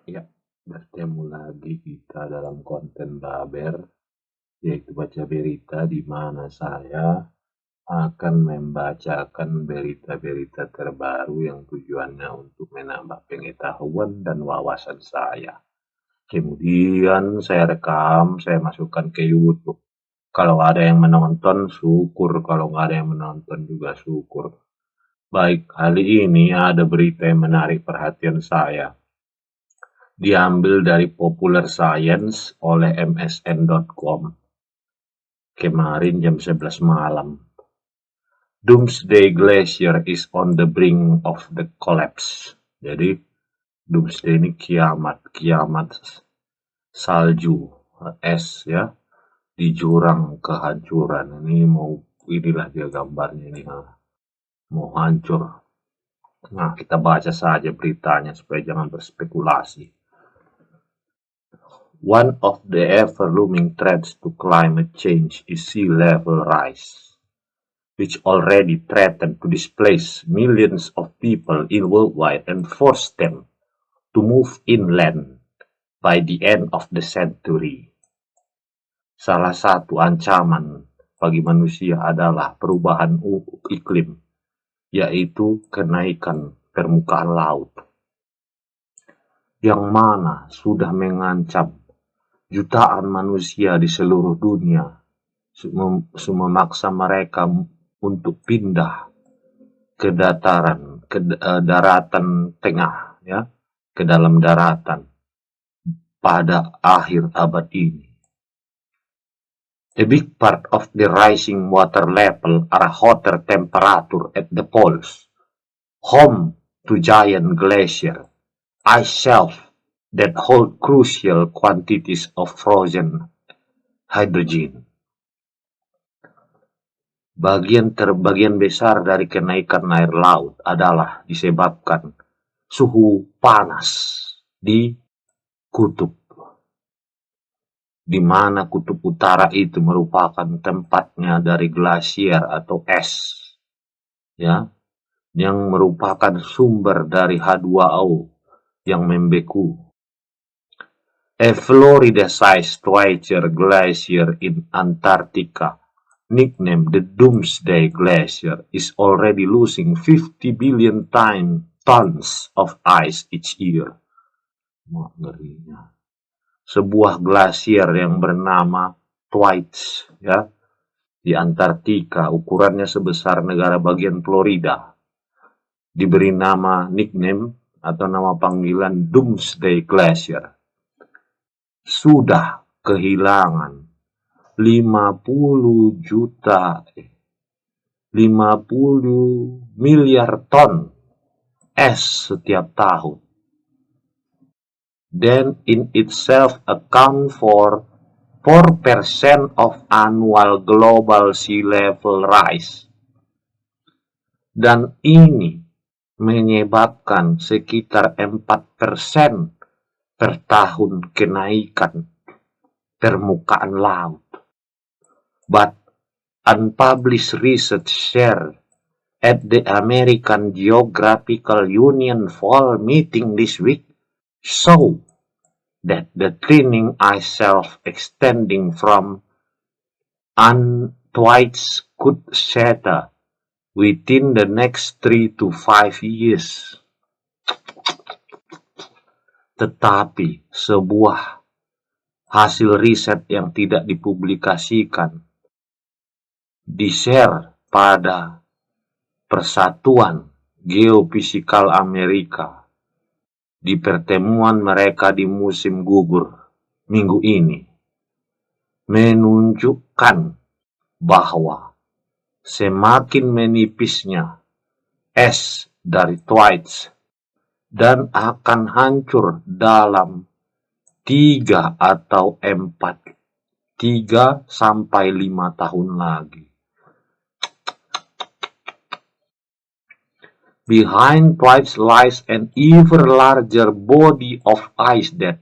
Ya, bertemu lagi kita dalam konten Baber, yaitu baca berita di mana saya akan membacakan berita-berita terbaru yang tujuannya untuk menambah pengetahuan dan wawasan saya. Kemudian saya rekam, saya masukkan ke YouTube. Kalau ada yang menonton, syukur. Kalau nggak ada yang menonton juga syukur. Baik, kali ini ada berita yang menarik perhatian saya. Diambil dari Popular Science oleh msn.com kemarin jam 11 malam. Doomsday Glacier is on the brink of the collapse. Jadi Doomsday ini kiamat salju, es ya, di jurang kehancuran. Inilah dia gambarnya ini, mau hancur. Nah, kita baca saja beritanya supaya jangan berspekulasi. One of the ever-looming threats to climate change is sea level rise, which already threatened to displace millions of people in worldwide and force them to move inland by the end of the century. Salah satu ancaman bagi manusia adalah perubahan iklim, yaitu kenaikan permukaan laut, yang mana sudah mengancam jutaan manusia di seluruh dunia, memaksa mereka untuk pindah ke daratan tengah, ya, ke dalam daratan pada akhir abad ini. A big part of the rising water level are hotter temperature at the poles, home to giant glacier, ice shelf that hold crucial quantities of frozen hydrogen. Bagian besar dari kenaikan air laut adalah disebabkan suhu panas di kutub, di mana kutub utara itu merupakan tempatnya dari glasier atau es, ya, yang merupakan sumber dari H2O yang membeku. A Florida-sized Schweitzer glacier in Antarctica, nicknamed the Doomsday Glacier, is already losing 50 billion tons of ice each year. Ngerinya. Sebuah glasier yang bernama Schweitzer, ya, di Antartika, ukurannya sebesar negara bagian Florida, diberi nickname atau nama panggilan Doomsday Glacier, sudah kehilangan 50 miliar ton es setiap tahun. Then in itself account for 4% of annual global sea level rise. Dan ini menyebabkan sekitar 4% per tahun kenaikan permukaan laut. But unpublished research shared at the American Geographical Union fall meeting this week show that the thinning ice shelf extending from Schweitzer could shatter within the next 3 to 5 years. Tetapi sebuah hasil riset yang tidak dipublikasikan di-share pada Persatuan Geofisikal Amerika di pertemuan mereka di musim gugur minggu ini, menunjukkan bahwa semakin menipisnya es dari Schweitzer dan akan hancur dalam 3 sampai 5 tahun lagi. Behind Schweitzer lies an even larger body of ice that,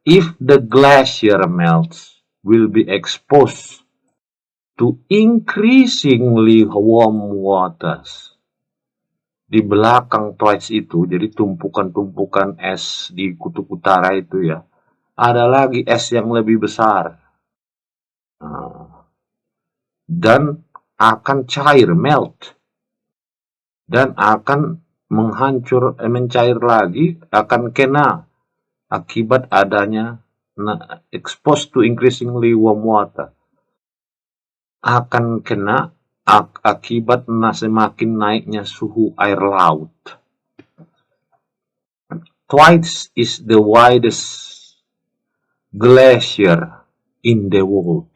if the glacier melts, will be exposed to increasingly warm waters. di belakang Twice itu, jadi tumpukan-tumpukan es di kutub utara itu ya, ada lagi es yang lebih besar. Nah, dan akan cair, melt, dan akan mencair lagi, akan kena akibat adanya exposed to increasingly warm water. Akan kena akibat semakin naiknya suhu air laut. Twice is the widest glacier in the world.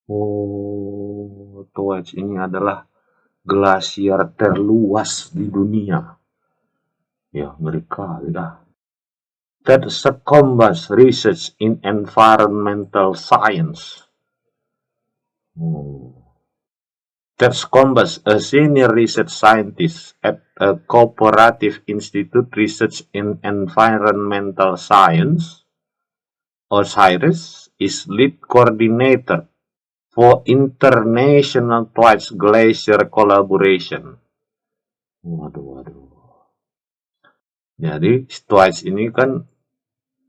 Oh, Twice ini adalah glasier terluas di dunia. Ya, ngeri kali dah. That Scomba's research in environmental science. Ted Scomba's, a senior research scientist at a cooperative institute research in environmental science, OSIRIS, is lead coordinator for international Twice glacier collaboration. Waduh. Jadi Twice ini kan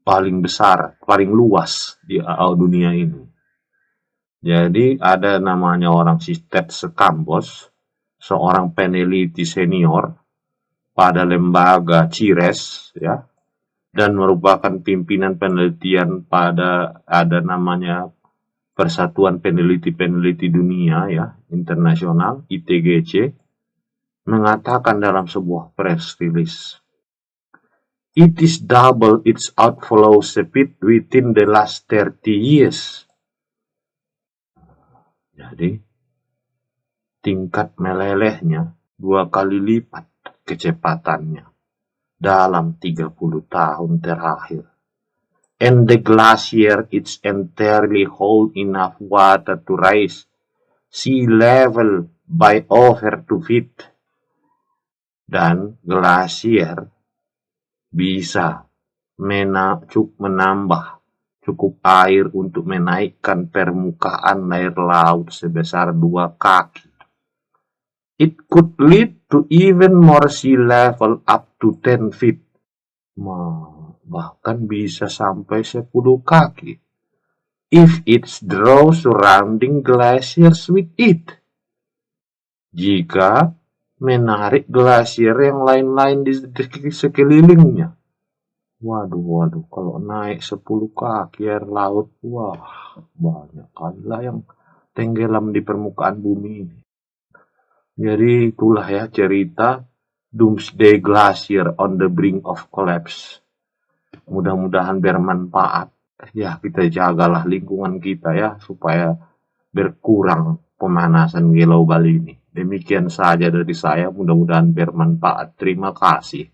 paling besar, paling luas di dunia ini. Jadi ada namanya orang si Ted Scambos, seorang peneliti senior pada lembaga CIRES ya, dan merupakan pimpinan penelitian pada ada namanya Persatuan Peneliti-Peneliti Dunia ya, internasional ITGC, mengatakan dalam sebuah press release, it is double its outflow speed within the last 30 years. Jadi, tingkat melelehnya 2 kali lipat kecepatannya dalam 30 tahun terakhir. And the glacier it's entirely hold enough water to raise sea level by over 2 feet. Dan glasier bisa menambah cukup air untuk menaikkan permukaan air laut sebesar 2 kaki. It could lead to even more sea level up to 10 feet. Bahkan bisa sampai 10 kaki. If it draws surrounding glaciers with it. Jika menarik glasier yang lain-lain di sekelilingnya. Waduh, kalau naik 10 kaki air laut, wah, banyak kali lah yang tenggelam di permukaan bumi ini. Jadi itulah ya cerita Doomsday Glacier on the brink of collapse. Mudah-mudahan bermanfaat. Ya, kita jagalah lingkungan kita ya, supaya berkurang pemanasan global ini. Demikian saja dari saya, mudah-mudahan bermanfaat. Terima kasih.